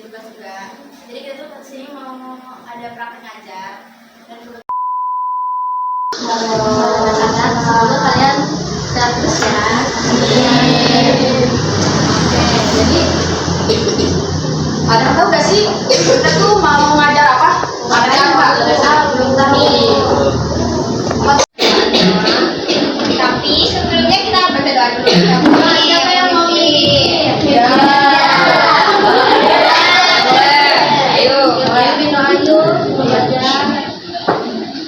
tugas juga. Jadi kita tuh kesini mau ada praktek ngajar dan semoga kalian sehat terus ya. Oke, jadi ada yang tahu gak sih kita tuh mau ngajar apa? Ada yang Pak? Belum tahu. Tapi sebelumnya kita baca doa dulu. Siapa yang mau nih? Ya. Ayo, bimbing doa dulu.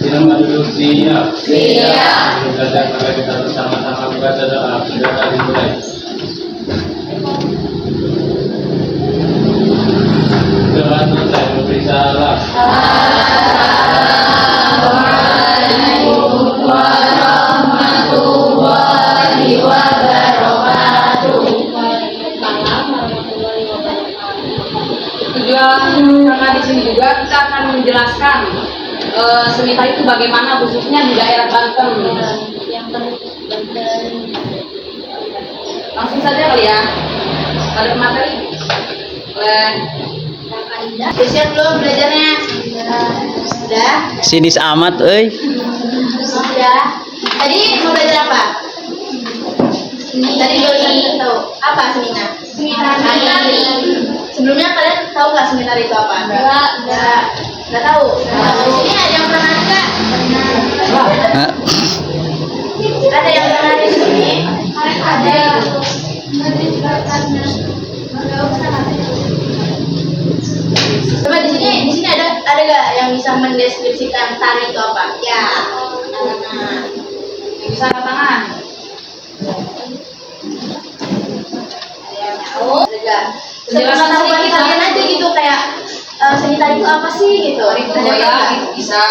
Kita duduk siap. Siap. Kita bersama-sama membaca doa. Sudah tadi mulai. Doa selesai memberi salam. Assalamualaikum warahmatullahi wabarakatuh. Tujuan karena di sini juga kita akan menjelaskan seni tari itu bagaimana khususnya di daerah Banten. Langsung saja kali ya. Pada materi. Udah siap belum belajarnya? Udah. Sinis amat, euy. Udah. Tadi mau belajar apa? Tadi barusan tahu apa seminar? Tari. Sebelumnya kalian tahu nggak seminar itu apa? Nggak tahu. Di sini ada yang pernah nggak? Hah? Ada yang pernah di sini? Ada. Coba di sini ada nggak yang bisa mendeskripsikan tari itu apa? Ya. Nah, Yang bisa angkat tangan. tahu? Ada. Penjelasan kalian aja gitu kayak seni tari itu apa sih gitu? Itu ya, bisa.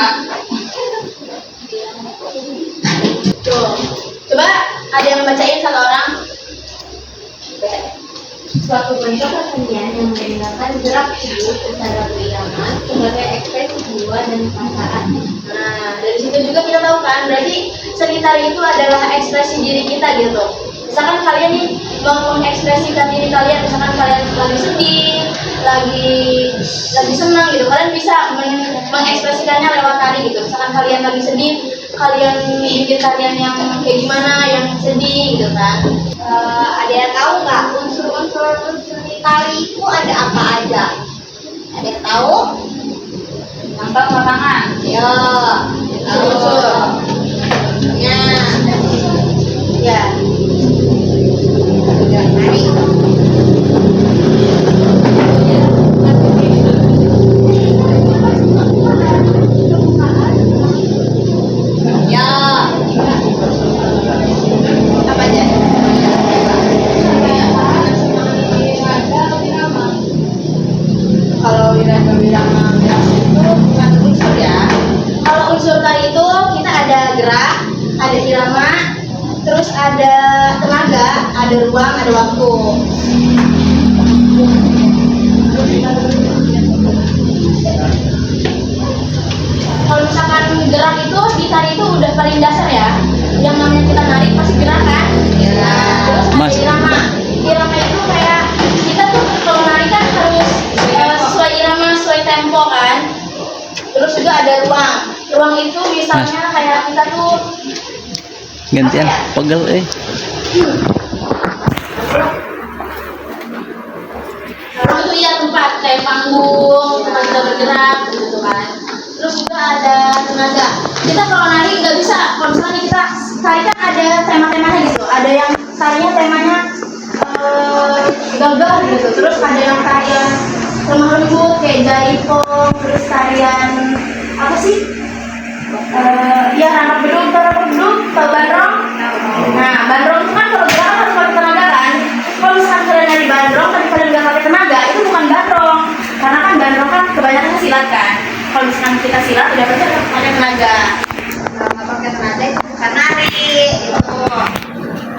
Tuh. Coba ada yang bacain satu orang. Suatu bentuk kesenian yang menggunakan gerak tubuh secara berirama sebagai ekspresi jiwa dan perasaan. Nah, dari situ juga kita tahu kan, berarti seni tari itu adalah ekspresi diri kita gitu. Misalkan kalian nih mau mengekspresikan diri kalian, misalkan kalian lagi sedih, lagi senang gitu, kalian bisa mengekspresikannya lewat tari gitu. Misalkan kalian lagi sedih, kalian bikin tarian yang kayak gimana, yang sedih gitu kan. Ada yang tahu nggak unsur-unsur seni tari itu ada apa aja? Ada yang tahu? Angkat tangan. Ya, Unsur. Ya. tari. Ya, Apa aja? Kalau wirama itu bukan unsur ya. Kalau unsur tari itu kita ada gerak, ada irama, terus ada tenaga, ada ruang, ada waktu. Kalau misalkan gerak itu di tari itu udah paling dasar ya. Yang namanya kita narik pasti gerak kan? Terus ada Mas. irama. Irama itu kayak kita tuh kalau narik kan harus sesuai irama, sesuai tempo kan. Terus juga ada ruang. Ruang itu misalnya kayak kita tuh Gantian pegel, euy. ruang itu ya tempat kayak panggung, tempat kita bergerak gitu kan. Terus juga ada tenaga. Kita kalau nari nggak bisa. Kalau misalnya kita tari kan ada tema-temanya gitu. Ada yang tarinya temanya gagah gitu. Terus ada yang tarian lemah lembut kayak jaipong. Terus tarian apa sih? Ya rangkap beduk, tahu bandrong. Nah, bandrong itu kan kalau gerak harus pakai tenaga kan. Kalau misalkan kalian nari bandrong tapi kalian nggak pakai tenaga, itu bukan bandrong. Karena kan bandrong kan kebanyakan silat kan. Kalau misalkan kita silat udah pasti pakai tenaga. nggak pakai tenaga itu bukan nari.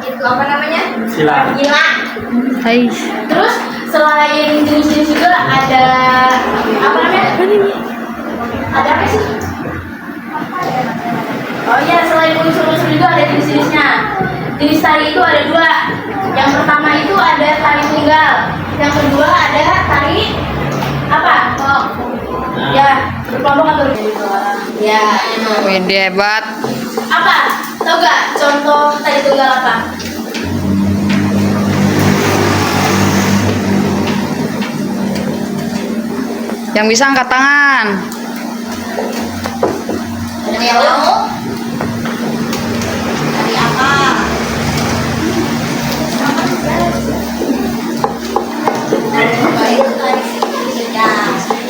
Itu apa namanya? Silat. Gila. Hai. Terus selain jenis-jenis juga ada apa namanya? Ada apa sih? Oh iya, selain unsur-unsur juga ada jenis-jenisnya. Jenis tari itu ada dua. Yang pertama itu ada tari tunggal. Yang kedua ada tari Apa? Oh. Ya, berkelompok atau ya. Wih, hebat. Apa? Tahu gak contoh tadi tunggal apa? Yang bisa angkat tangan. Ada yang mau? Tadi apa?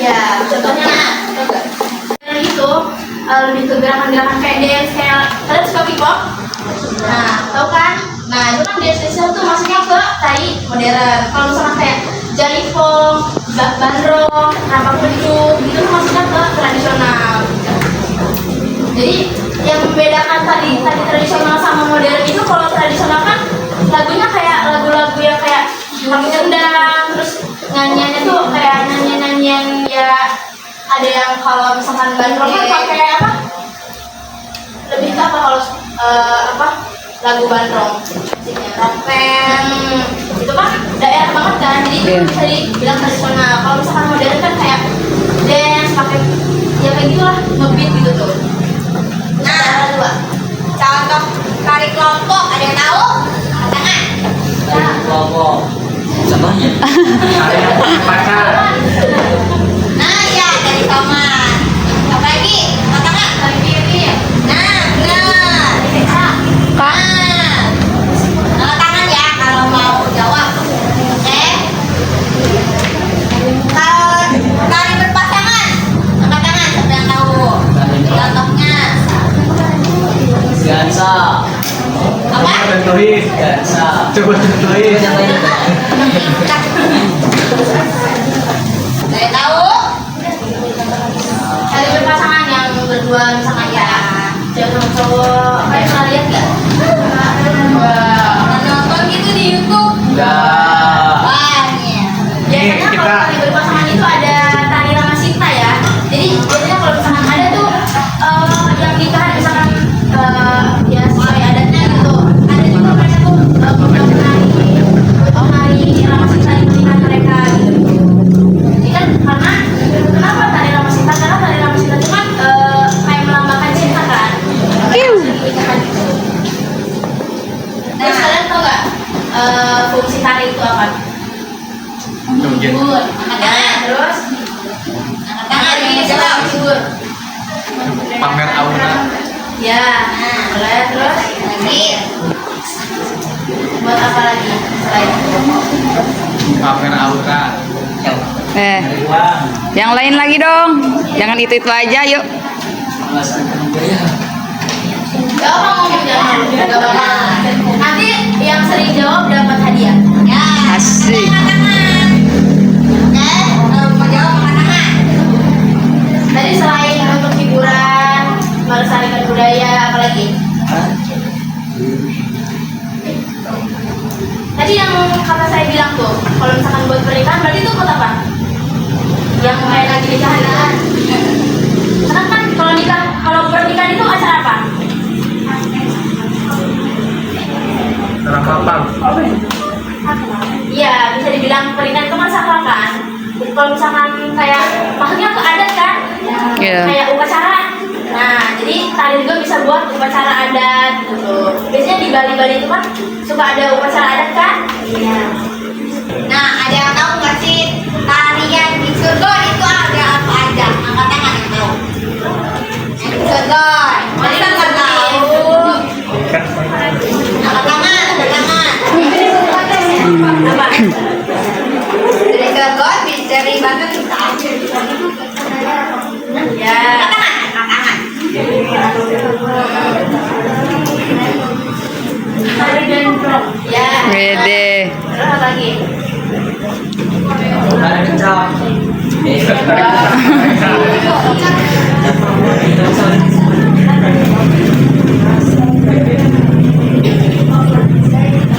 Ya, contohnya itu lebih ke gerakan-gerakan kayak dance, kayak kalian suka K-pop? Nah, tahu kan? Nah, itu kan dance itu masuknya ke tari modern. Kalau misalnya kayak jaipong, bandrong, rampak bentuk, itu tuh masuknya ke tradisional. Jadi yang membedakan tadi tradisional sama modern itu, kalau tradisional kan lagunya kayak lagu-lagu yang kayak pakai kendang, terus nyanyiannya tuh kayak nyanyian ya, ada yang kalau misalkan bandrong kan pakai apa? Lebih ke apa kalau apa? Lagu bandrong, rockband, itu kan daerah banget kan, jadi itu bisa dibilang tradisional. Kalau misalkan modern kan kayak dance, pakai ya kayak gitulah, ngebeat gitu tuh. Nah, dua contoh tari kelompok, ada yang tahu? Tangan. Kelompok. Contohnya. Pacar. Nah, ya dari tomat. Apa lagi? Tangan. Tari piring. Nah, benar. Nah, angkat tangan ya kalau mau jawab. Oke. Kalau tari berpasangan, angkat tangan siapa yang tahu? Contohnya. Gansa. Apa? Contohin. Gansa. Coba contohin. Saya tahu. Tari berpasangan yang berdua misalkan ya cewek sama cowok, kayak pernah lihat nggak? Pernah nonton gitu di YouTube? Enggak. Banyak. Biasanya kalau tari berpasangan itu ada tari Rama Sita ya. Jadi biasanya kalau misalkan ada tuh yang nikahan misalkan ya sesuai adatnya gitu. Ada juga mereka tuh menari Rama Sita di nikahan mereka gitu. Jadi kan karena kenapa tari Rama Sita? Karena tari Rama Sita itu kan kayak melambangkan cinta kan. Nikahan gitu. Terus kalian tau nggak fungsi tari itu apa? Menghibur. Nah, terus angkat tangan ini jawab menghibur. Pamer aura. Ya, boleh. Terus Lagi. buat apa lagi selain itu? Pamer aura. Yang lain lagi dong. Jangan itu aja, yuk. Gak apa ngomong jangan gak apa-apa. Nanti yang sering jawab dapat hadiah. Ya. Asik. Angkat tangan. Oke. Kalau mau jawab angkat tangan. Tadi selain untuk hiburan, melestarikan budaya, apa lagi? Tadi yang kata saya bilang tuh, kalau misalkan buat pernikahan berarti itu buat apa? Yang kayak lagi nikahan kan? Karena kan kalau nikah, kalau pernikahan itu acara apa? Rakapan. Iya, bisa dibilang pernikahan itu kan sakral kan? Jadi kalau misalkan kayak, maksudnya ke adat kan? Iya. Kayak upacara. Nah, jadi tari juga bisa buat upacara adat gitu. Biasanya di Bali-Bali itu kan suka ada upacara adat kan? Iya. Nah, ada yang tahu nggak sih tarian di Cilegon itu ada apa aja? Angkat tangan yang tahu. Yang di Cilegon. Masa nggak tahu? Angkat tangan, angkat tangan. Apa? Dari Cilegon, dari Banten bisa. Ya. Angkat tangan, angkat tangan. Tari gendrong. Ya. Wede. Terus apa lagi? Ada kencang.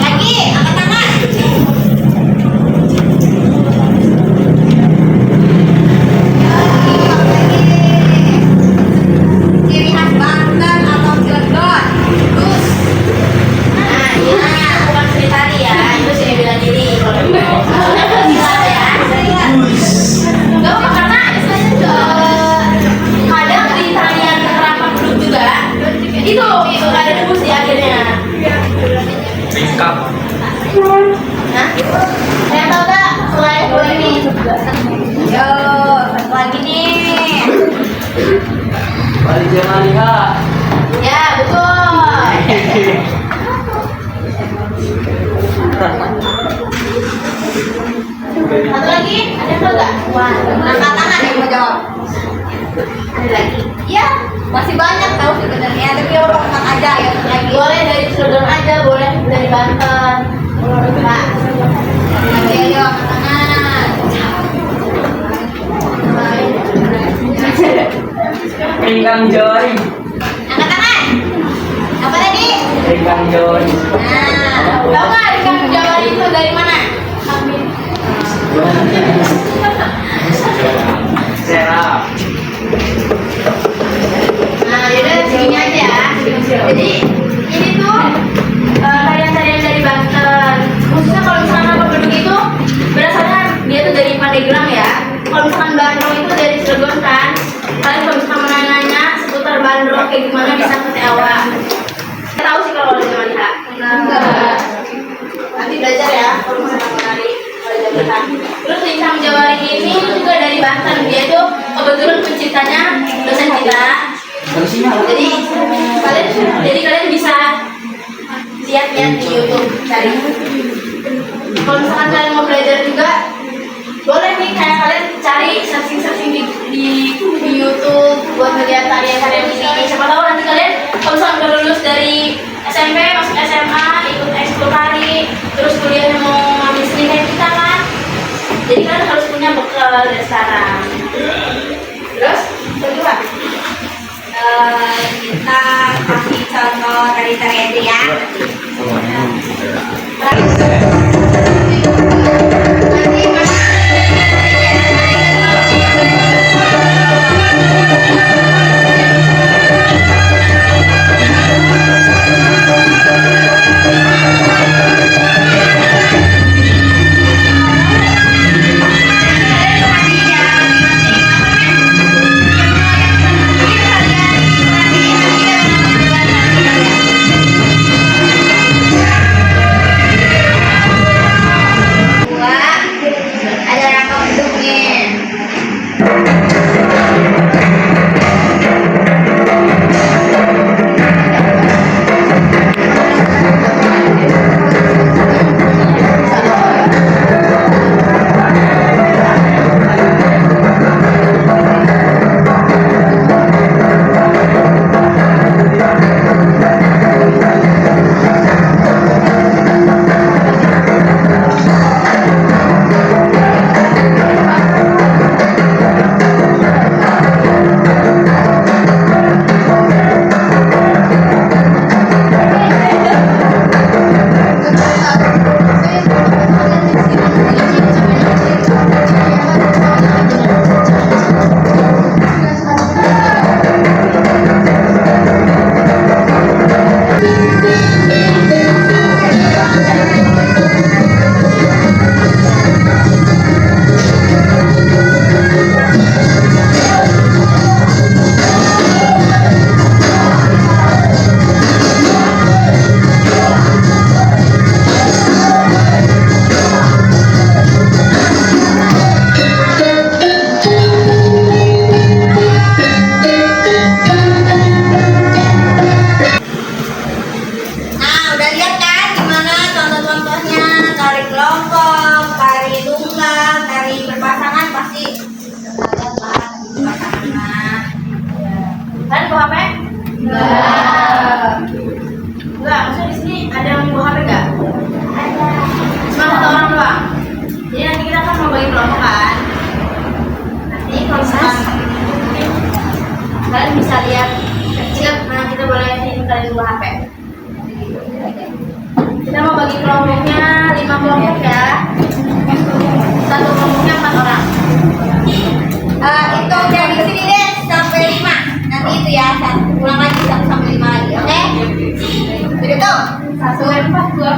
Lagi, angkat tangan. Ciri khas Banten atau Cilegon. Terus. Nah, ini bukan seni tari ya, itu seni bela diri. Kalau itu ya. Gak lengkap. Nah, saya tahu nggak selain dua ini? Yo, satu lagi nih. Balik jangan lihat. Ya, betul. Satu lagi, ada yang tahu nggak? Wah, angkat tangan yang mau jawab. Ada lagi. Ya, masih banyak tahu sebenarnya, tapi orang angkat aja ya satu lagi. Boleh dari Cilegon aja, boleh dari Banten. Nah, Lagi ayo angkat tangan. Ringkang Joy. Angkat tangan. Apa tadi? Ringkang Joy. Nah, tahu nggak ikan Jawa itu dari mana? Serap. Nah, yaudah segini aja ya. Jadi ini tuh tarian-tarian dari Banten. Khususnya kalau misalkan nama penduduk itu berasalnya dia tuh dari Pandeglang ya. Kalau misalkan Bandung itu dari Cilegon kan. Kalian kalau misalkan menanya seputar Bandung kayak gimana bisa ke Tewa. Saya tahu sih kalau ada yang lihat. Nanti belajar ya kalau misalkan menari. Terus Insang Jawari ini juga dari Banten. Dia tuh kebetulan penciptanya dosen kita. Jadi kalian bisa lihat-lihat di YouTube cari. Kalau misalkan kalian mau belajar juga boleh nih kayak kalian cari searching di YouTube buat melihat tarian-tarian ini. Siapa tahu nanti kalian kalau misalkan udah lulus dari SMP masuk SMA ikut ekskul tari, terus kuliah mau ngambil seni kayak kita kan. Jadi kalian harus punya bekal dari sekarang. Terus kedua kita kasih contoh dari tarian itu ya. Ada rangka bentuknya. Nah, udah lihat kan gimana contoh-contohnya tari kelompok, tari tunggal, tari berpasangan pasti kalian lah berpasangan. kalian bawa HP? Enggak, maksudnya di sini ada yang bawa HP enggak? Ada. Cuma satu orang doang. Jadi nanti kita kan mau bagi kelompok kan. Nanti kalau misalkan kalian bisa lihat kecil, nah kita boleh ini kalian bawa HP. Kita mau bagi kelompoknya 5 kelompok ya. Satu kelompoknya 4 orang. Itu dari sini deh sampai 5. Nanti itu ya, ulang lagi 1 sampai 5 lagi, oke? Begitu? 1, 4, 2.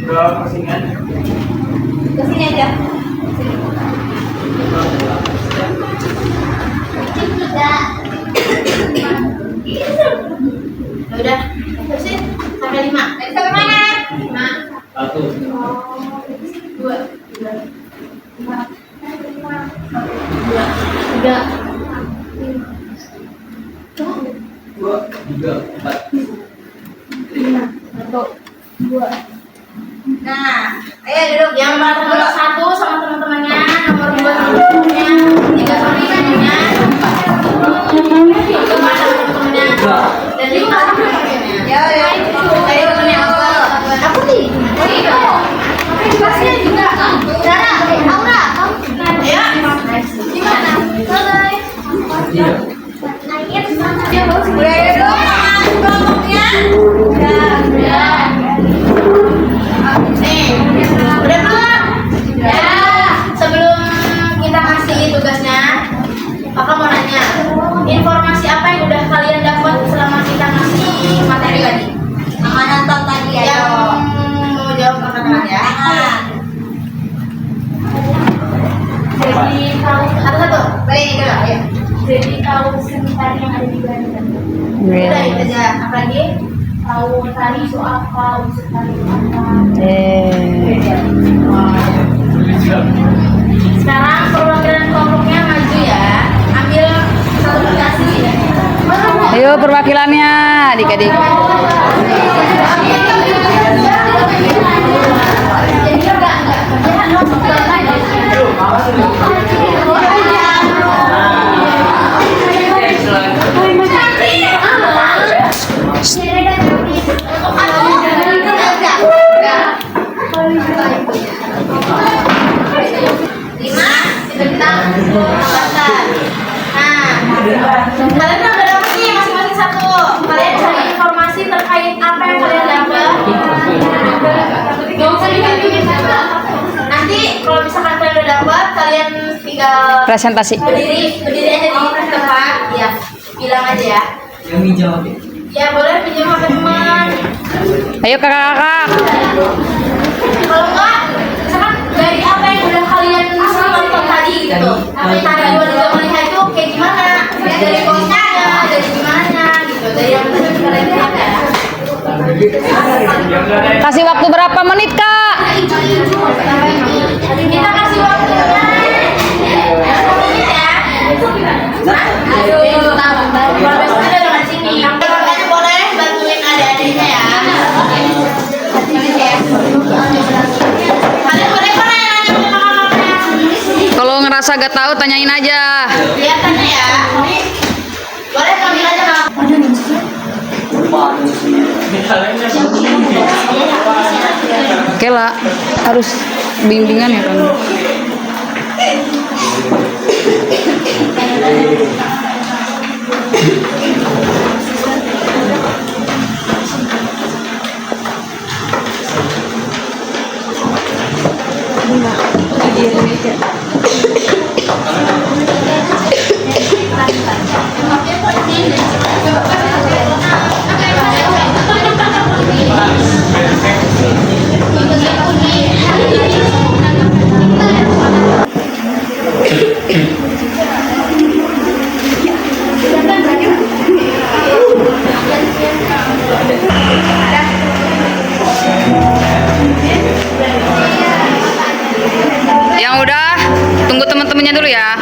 Dua pusingan. Ke sini aja. Ya udah, terusin sampai 5 5. Dari sampai mana? 5. 1. 2. 5. 3. 2, 3, 4. 1, 2. Nah, ayo duduk. Yang nomor 1 sama teman-temannya, nomor 2 sama teman-temannya, 3 sama ibunya, 4 sama teman-temannya, dan 5 sama teman-temannya. Ya, ya. Ayo temennya Uncle. Aku nih. Oh iya. Kelasnya juga. Dara, Aura, kamu. Ya. Gimana? Selesai. Iya. Dia baru Udah ya dong, kelompoknya. Udah. Nih, udah belum? Ya. Sebelum kita kasih tugasnya, Kakak mau nanya, informasi apa yang udah kalian dapat selama kita ngasih materi tadi? Sama nonton tadi ya. Yang mau jawab angkat tangan ya. Jadi tahu satu-satu. Baik, dulu, ayo. Jadi tahu seni tari yang ada di Banten. Udah itu aja. Apa lagi? Tahu tari itu apa? Unsur tari itu apa? Sekarang perwakilan kelompoknya maju ya. Ambil satu kertas ya. Ayo perwakilannya, adik-adik. Lima. Sebentar. Nah, kalian kan udah dapet nih masing-masing satu. Kalian cari informasi terkait apa yang kalian dapat. Gak usah dibagi-bagi. Nanti kalau misalkan kalian udah dapat, kalian tinggal Presentasi. berdiri aja di tempat. Ya, bilang aja ya. Yang hijau. Ya boleh pinjam HP teman. Ayo kakak-kakak. Kalau enggak, misalkan dari apa yang udah kalian nonton tadi gitu. Tari Indonesia itu kayak gimana? Ya, dari konsepnya, dari gimana gitu. Dari yang udah kalian lihat ya. Kasih waktu berapa menit kak? Kita kasih waktunya. Ya. Aduh, kalau besok ada dengan sini. Kalian boleh bantuin adik-adiknya ya. Kalian boleh nanya ke kakak-kakaknya. Kalau ngerasa gak tahu tanyain aja. Iya tanya ya. Boleh panggil aja kak. Oke lah, harus bimbingan ya kan. Yang udah, tunggu teman-temannya dulu ya.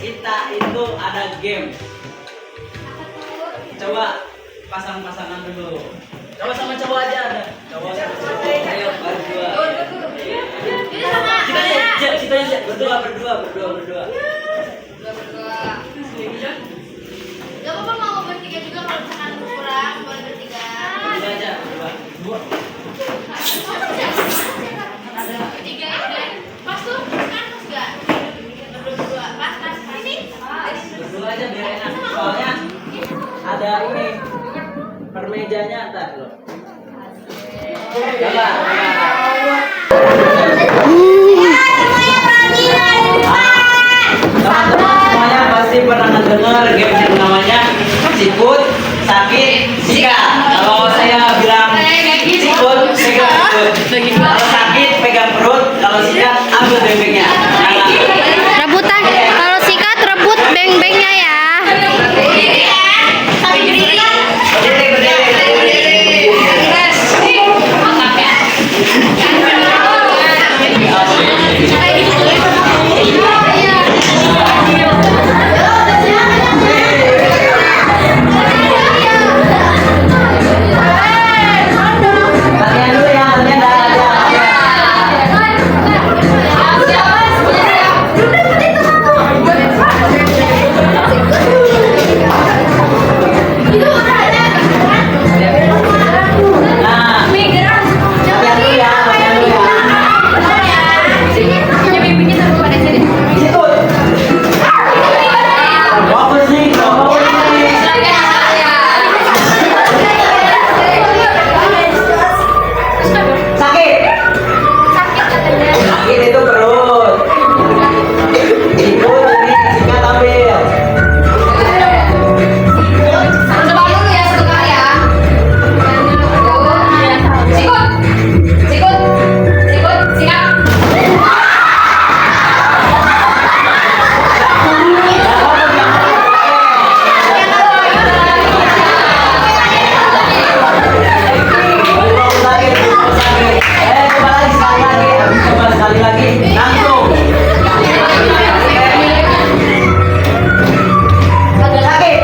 Kita itu ada game. Coba pasang-pasangan dulu. Coba sama cowok aja ada. Cowok sama cowok. Ayo berdua. Kita berdua. ada ini permejanya ntar loh. Coba. Teman-teman semuanya pasti pernah dengar game yang namanya sikut, sakit, sikat. Kalau saya bilang sikut, pegang sikut. Kalau sakit, pegang perut. Kalau sikat, ambil bebeknya. Rebutan. Kalau sikat rebut beng-bengnya ya. Latihan dulu ya, latihan dah. Nah, latihan dulu ya, latihan dulu ya. Sikut. Fokus nih, fokus nih. Sakit. Sakit itu perut. Sikut ini sikat ambil. Coba dulu ya sebentar ya. Sikut. Sikut. Sikut. Sikat. Fokus lagi, fokus lagi. Coba lagi sekali lagi. Coba sekali lagi. Langsung. Sakit.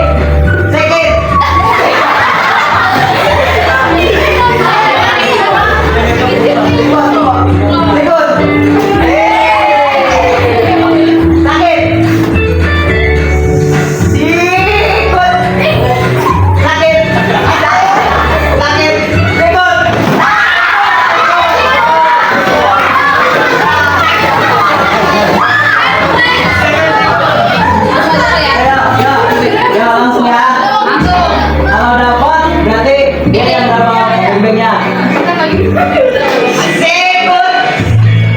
Sakit. Sikut. Sakit. Sikut. Sakit. Sakit. Sikut. Ya, langsung ya. Kalau dapat berarti dia yang dapat bembengnya. Sikut.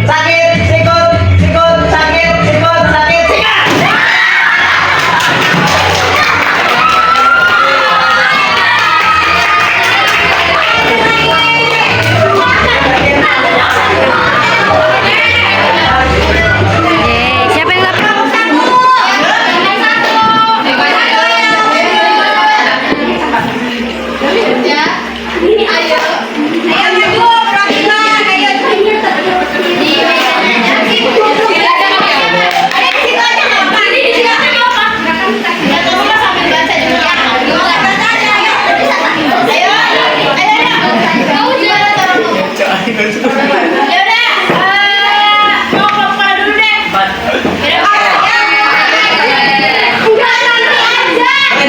Sakit, sikut, sikut, sakit, sikut, sakit, sikat. Siapa yang dapat?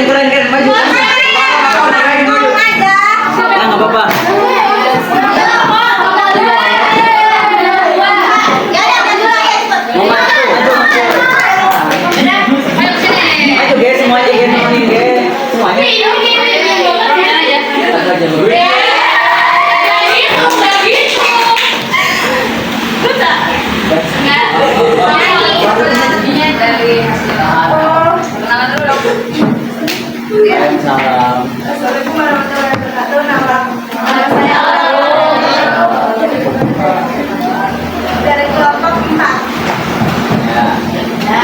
Keren, keren, maju. Ya, nggak apa-apa. Mau maju, maju, maju. Maju, guys, semuanya, guys, semuanya, guys. Semuanya. Salam. Assalamualaikum warahmatullahi wabarakatuh. Nama saya dari kelompok 4. Ya.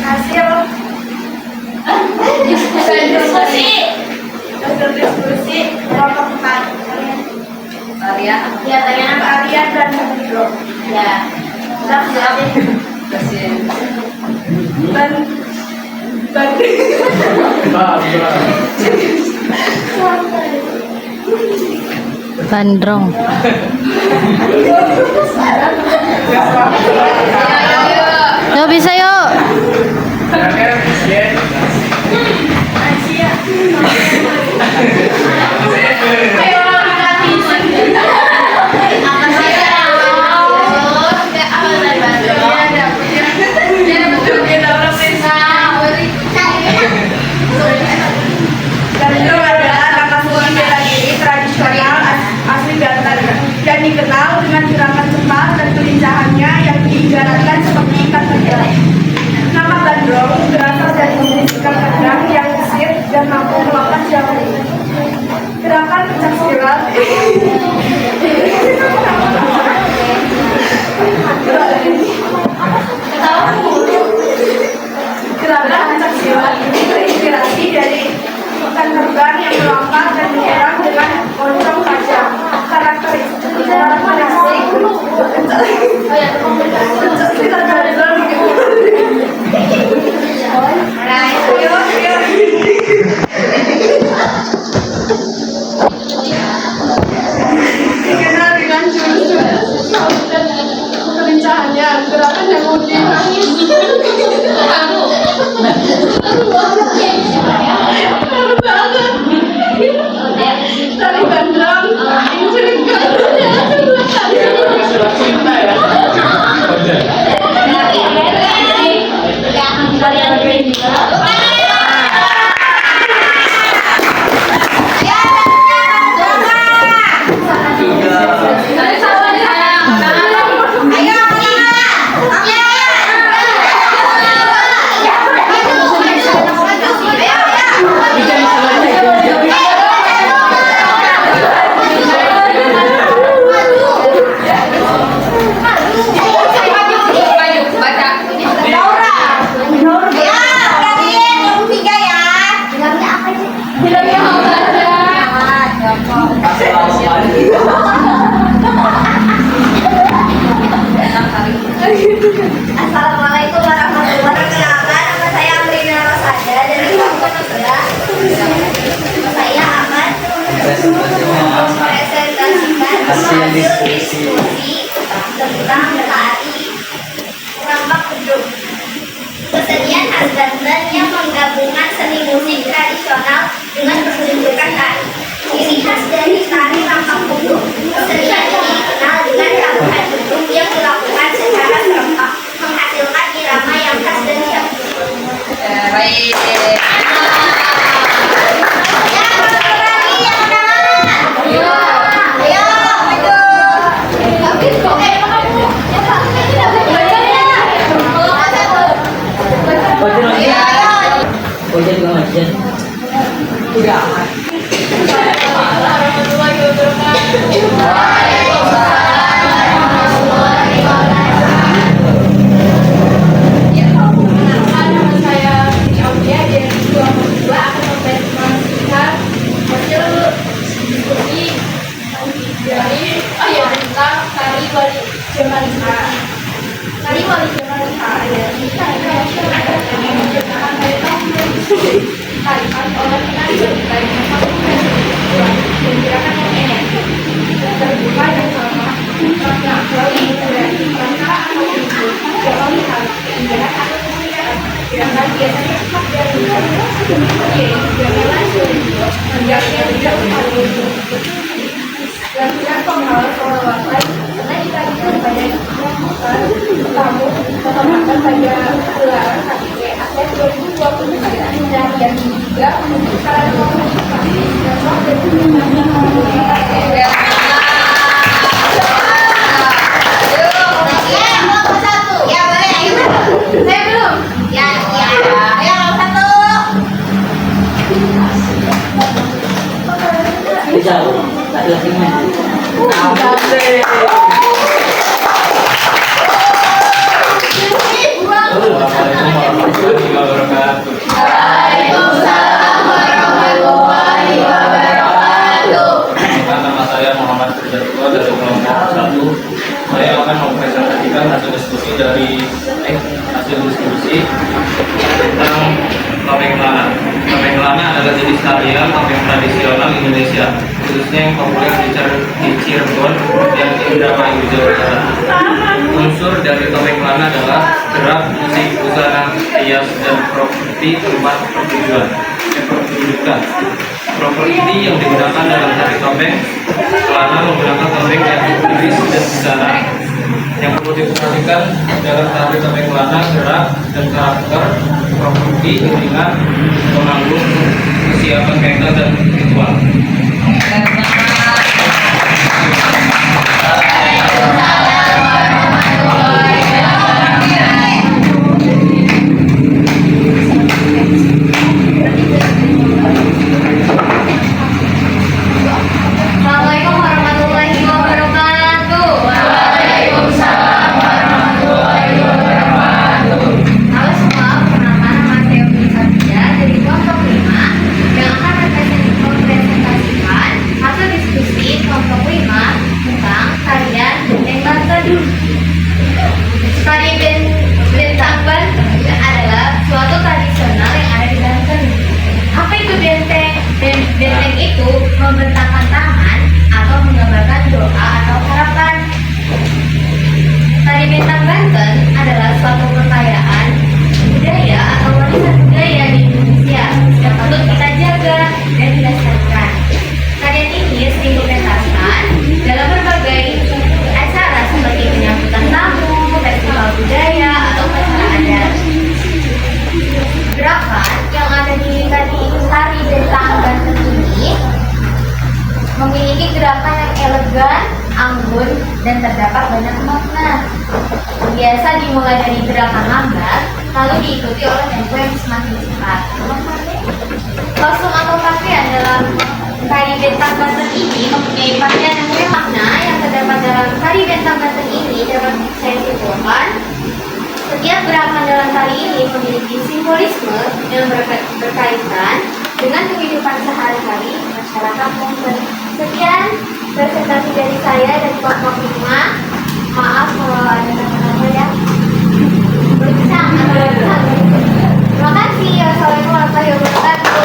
Hasil diskusi kelompok 4. Arya. Ya, tanya apa Arya dan Bro. Ya. Sudah siapin. Bandrong. Yuk bisa yuk. diskusi. Tentang tari rampak beduk. Kesenian khas Banten yang menggabungkan seni musik tradisional dengan pertunjukan tari. Ciri khas dari tari rampak beduk, kesenian ini dikenal dengan rambukan beduk yang dilakukan secara serempak, menghasilkan irama yang khas dan syahdu. Baik. Ojen juga ngajen. Tidak. Tari wali Jamalika adalah tarian oleh penari wanita yang mampu dan gerakan yang energi terbuka dan sama karena melalui interaksi antara atau tubuh yang melihat keindahan atau kemuliaan gerakan biasanya cepat dan seiring dengan langsung menjadinya tidak terlalu lakukan pengenalan soal wakil karena dikaitkan pada tamu ketempatan pada gelaran KTP ASEAN 2023 dan yang juga sekarang komunikasi Bisa, tak lagi main. Assalamualaikum warahmatullahi wabarakatuh. Waalaikumsalam warahmatullahi wabarakatuh. Nama saya Muhammad Firdatua dari kelompok 1. Saya akan mempresentasikan hasil diskusi tentang topeng kelana. Topeng kelana adalah jenis tarian topeng tradisional Indonesia, khususnya yang populer di Cirebon dan Indramayu, Jawa Barat. Unsur dari topeng kelana adalah gerak, musik, busana, hias, dan properti tempat pertunjukan. Properti yang digunakan dalam tari topeng kelana menggunakan topeng yang iris dan busana. Yang perlu diperhatikan dalam tari topeng kelana, gerak dan karakter, properti, iringan, pemanggung, kesiapan kaitan dan ritual. Assalamualaikum warahmatullahi wabarakatuh. Waalaikumsalam warahmatullahi wabarakatuh. Halo semua, perkenalkan nama saya Umi Sabia dari kelompok 5 yang akan mempresentasikan hasil diskusi kelompok 5 tentang tarian Benteng Banten. Tari Benteng Banten adalah suatu tradisional yang ada di Banten. Apa itu benteng? Benteng itu membentangkan tangan atau menggambarkan doa atau harapan. Tari Benteng Banten adalah suatu kekayaan budaya atau warisan budaya di Indonesia yang patut kita jaga dan dilestarikan. Tarian ini sering dipentaskan dalam berbagai acara seperti penyambutan tamu, festival budaya, atau acara adat. Gerakan yang ada di tari Benteng Banten ini memiliki gerakan yang elegan, anggun, dan terdapat banyak makna. Biasa dimulai dari gerakan lambat, lalu diikuti oleh tempo yang semakin cepat. Kostum atau pakaian dalam tari Benteng Banten ini mempunyai pakaian yang punya makna yang terdapat dalam tari Benteng Banten ini dapat saya simpulkan. Setiap gerakan dalam tari ini memiliki simbolisme yang berkaitan dengan kehidupan sehari-hari masyarakat Banten. Sekian presentasi dari saya dan kelompok 5. Maaf kalau ada kata-kata yang berkesan atau berkesan. Terima kasih. Assalamualaikum warahmatullahi wabarakatuh.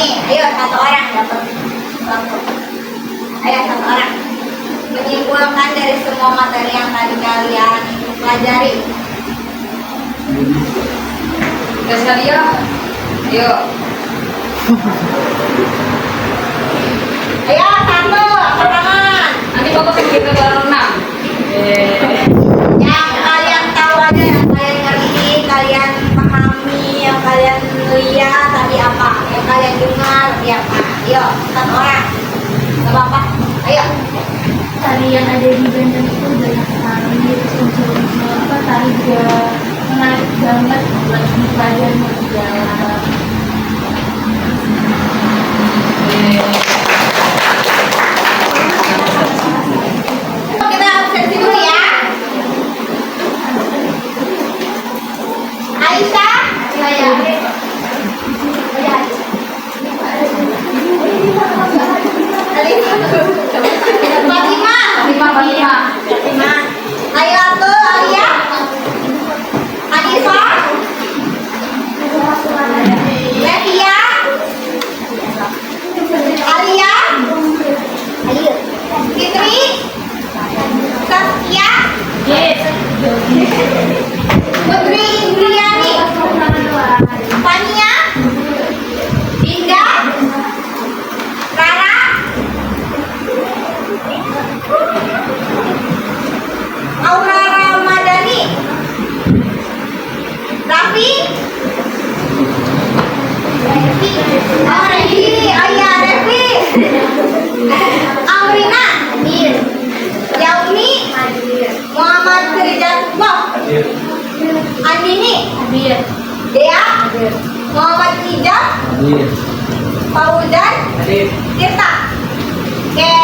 nih, ayo satu orang dapat satu. Ayo satu orang. Menyimpulkan dari semua materi yang tadi kalian pelajari. Guys kalian, yuk. Ayo satu, angkat tangan. Nanti fokus kita berenang. Yang kalian tahu aja, yang kalian ngerti, kalian pahami, yang kalian lihat tadi apa, yang kalian dengar tadi apa. Ayo, satu orang. Gak apa-apa. Ayo. Tarian ada di Bandung itu banyak sekali, terus unsur-unsur apa tari juga menarik banget buat di pelajaran berjalan. Kita absensi dulu ya. Aisyah. Iya. Fatimah. Ayo tuh, Alia. Anissa. Levia. Alia. Fitri. Saskia. Putri Indriani. Fania. Dinda. Rara. Aura Ramadhani. Raffi. Oh, Revi. Oh iya, Revi. Amrina. Yaumi. Muhammad Firzatullah. Andini. Dea. Muhammad Ijaz. Fauzan. Tirta. Oke.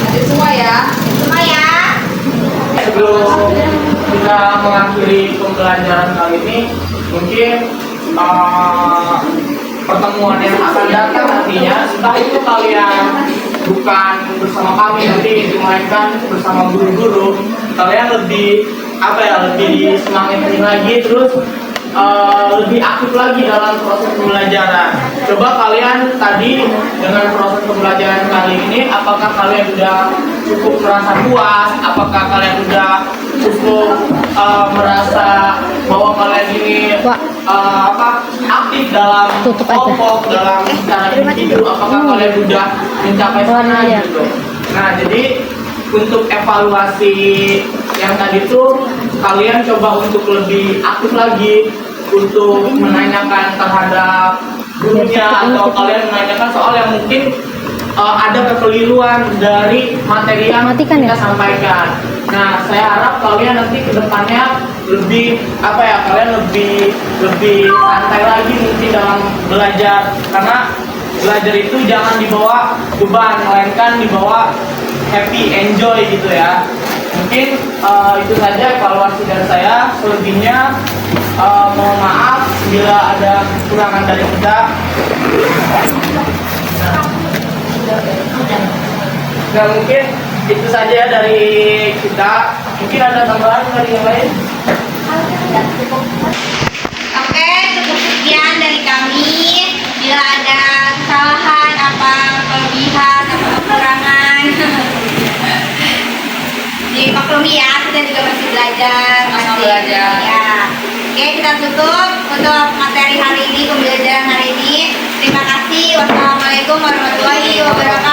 Ada semua ya. Semua ya. Sebelum kita mengakhiri pembelajaran kali ini, mungkin pertemuan yang akan datang nantinya, entah itu kalian bukan bersama kami nanti, melainkan bersama guru-guru, kalian lebih lebih semangat lagi, terus lebih aktif lagi dalam proses pembelajaran. Coba kalian tadi dengan proses pembelajaran kali ini, apakah kalian sudah cukup merasa puas? Apakah kalian sudah cukup merasa bahwa kalian ini aktif dalam kelompok, dalam secara individu? Apakah kalian sudah mencapai sana gitu? Nah, jadi untuk evaluasi yang tadi tuh kalian coba untuk lebih aktif lagi untuk menanyakan terhadap gurunya, atau kalian menanyakan soal yang mungkin ada kekeliruan dari materi yang kita sampaikan. Nah, saya harap kalian nanti ke depannya lebih kalian lebih santai lagi mungkin dalam belajar, karena belajar itu jangan dibawa beban, melainkan dibawa happy, enjoy gitu ya. Mungkin itu saja evaluasi dari saya. Selebihnya mohon maaf bila ada kekurangan dari kita. Nah, mungkin itu saja dari kita. Mungkin ada tambahan dari yang lain? Oke, cukup sekian dari kami. Bila ada kesalahan, kelebihan, kekurangan, dimaklumi ya, kita juga masih belajar. Ya. Oke, kita tutup untuk materi hari ini, pembelajaran hari ini. Terima kasih. Wassalamualaikum warahmatullahi wabarakatuh.